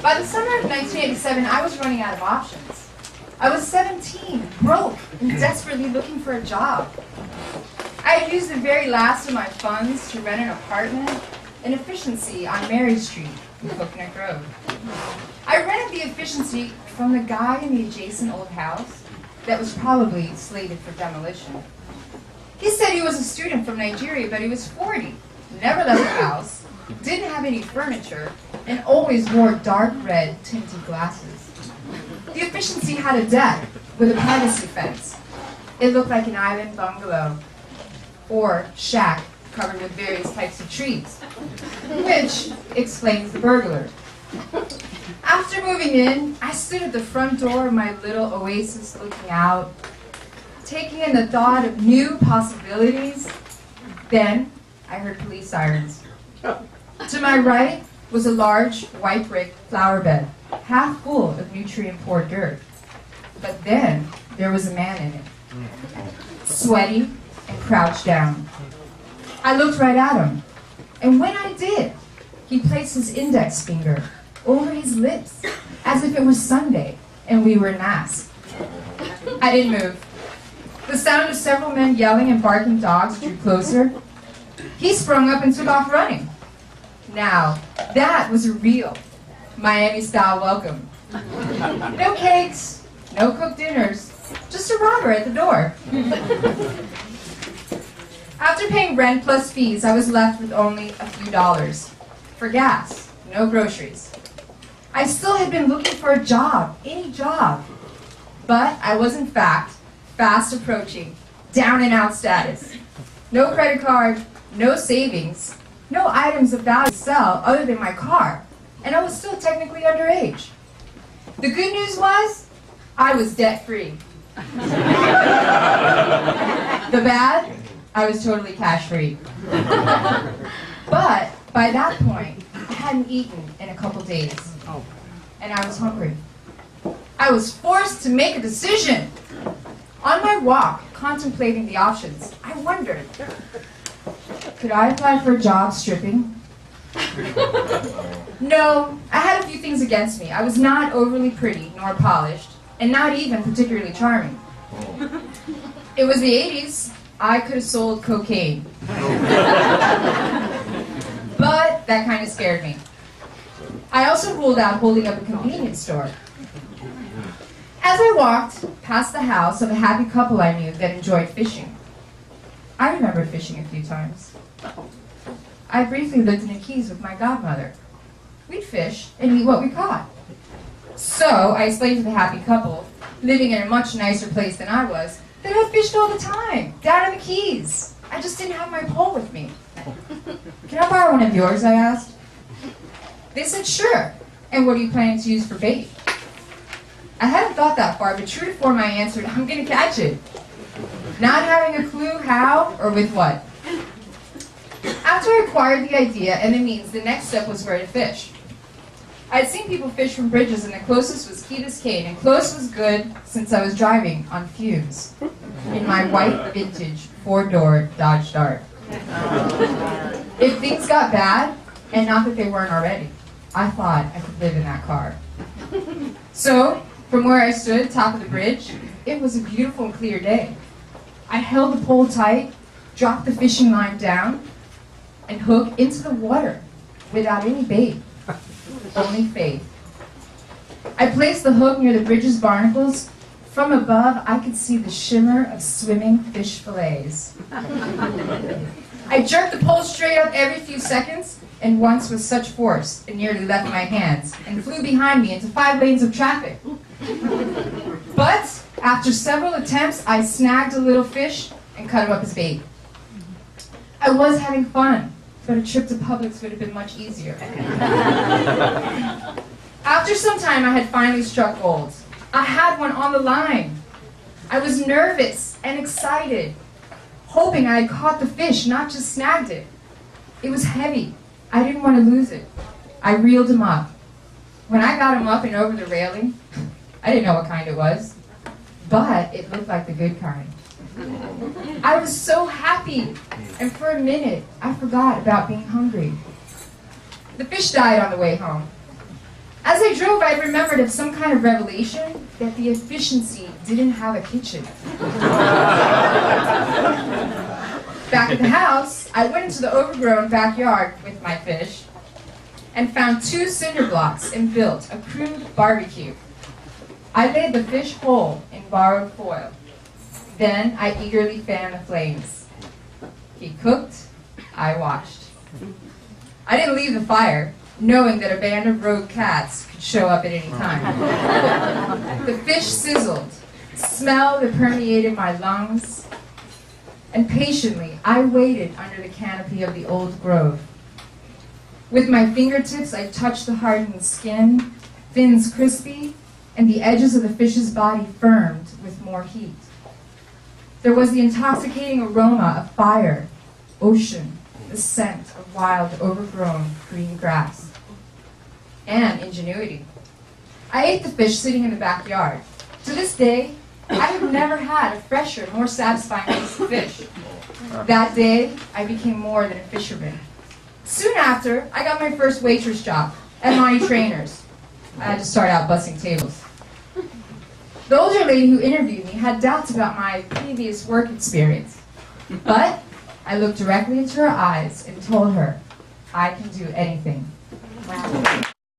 By the summer of 1987, I was running out of options. I was 17, broke, and desperately looking for a job. I had used the very last of my funds to rent an apartment in Efficiency on Mary Street in Coconut Grove. I rented the Efficiency from the guy in the adjacent old house that was probably slated for demolition. He said he was a student from Nigeria, but he was 40, never left the house, didn't have any furniture, and always wore dark red tinted glasses. The Efficiency had a deck with a privacy fence. It looked like an island bungalow or shack covered with various types of trees, which explains the burglar. After moving in, I stood at the front door of my little oasis looking out, taking in the thought of new possibilities. Then I heard police sirens. To my right was a large white brick flower bed, half full of nutrient-poor dirt. But then there was a man in it, sweaty and crouched down. I looked right at him, and when I did, he placed his index finger over his lips as if it was Sunday and we were in mass. I didn't move. The sound of several men yelling and barking dogs drew closer. He sprung up and took off running. Now, that was a real Miami-style welcome. No cakes, no cooked dinners, just a robber at the door. After paying rent plus fees, I was left with only a few dollars for gas, no groceries. I still had been looking for a job, any job, but I was in fact fast approaching down and out status. No credit card, no savings, no items of value to sell other than my car, and I was still technically underage. The good news was, I was debt-free. The bad, I was totally cash-free. But by that point, I hadn't eaten in a couple days, and I was hungry. I was forced to make a decision. On my walk, contemplating the options, I wondered, could I apply for a job stripping? No, I had a few things against me. I was not overly pretty nor polished, and not even particularly charming. It was the 80s. I could have sold cocaine. But that kind of scared me. I also ruled out holding up a convenience store. As I walked past the house of a happy couple I knew that enjoyed fishing. I remember fishing a few times. I briefly lived in the Keys with my godmother. We'd fish and eat what we caught. So I explained to the happy couple, living in a much nicer place than I was, that I fished all the time, down in the Keys. I just didn't have my pole with me. Can I borrow one of yours, I asked. They said, sure. And what are you planning to use for bait? I hadn't thought that far, but true to form I answered, I'm going to catch it. Not having a clue how or with what. After I acquired the idea and the means, the next step was where to fish. I'd seen people fish from bridges, and the closest was Key Biscayne, and close was good since I was driving on fumes in my white vintage four-door Dodge Dart. If things got bad, and not that they weren't already, I thought I could live in that car. So, from where I stood, top of the bridge, it was a beautiful and clear day. I held the pole tight, dropped the fishing line down, and hooked into the water without any bait, only faith. I placed the hook near the bridge's barnacles. From above, I could see the shimmer of swimming fish fillets. I jerked the pole straight up every few seconds, and once with such force, it nearly left my hands and flew behind me into 5 lanes of traffic. But after several attempts, I snagged a little fish and cut him up as bait. I was having fun, but a trip to Publix would have been much easier. After some time, I had finally struck gold. I had one on the line. I was nervous and excited, hoping I had caught the fish, not just snagged it. It was heavy. I didn't want to lose it. I reeled him up. When I got him up and over the railing, I didn't know what kind it was, but it looked like the good kind. I was so happy, and for a minute, I forgot about being hungry. The fish died on the way home. As I drove, I remembered of some kind of revelation that the efficiency didn't have a kitchen. Back at the house, I went into the overgrown backyard with my fish and found 2 cinder blocks and built a crude barbecue. I laid the fish whole in borrowed foil. Then I eagerly fanned the flames. He cooked, I watched. I didn't leave the fire, knowing that a band of rogue cats could show up at any time. The fish sizzled, smell that permeated my lungs, and patiently I waited under the canopy of the old grove. With my fingertips I touched the hardened skin, fins crispy, and the edges of the fish's body firmed with more heat. There was the intoxicating aroma of fire, ocean, the scent of wild, overgrown green grass, and ingenuity. I ate the fish sitting in the backyard. To this day, I have never had a fresher, more satisfying piece of fish. That day, I became more than a fisherman. Soon after, I got my first waitress job at Monty Trainer's. I had to start out bussing tables. The older lady who interviewed me had doubts about my previous work experience, but I looked directly into her eyes and told her, I can do anything. Wow.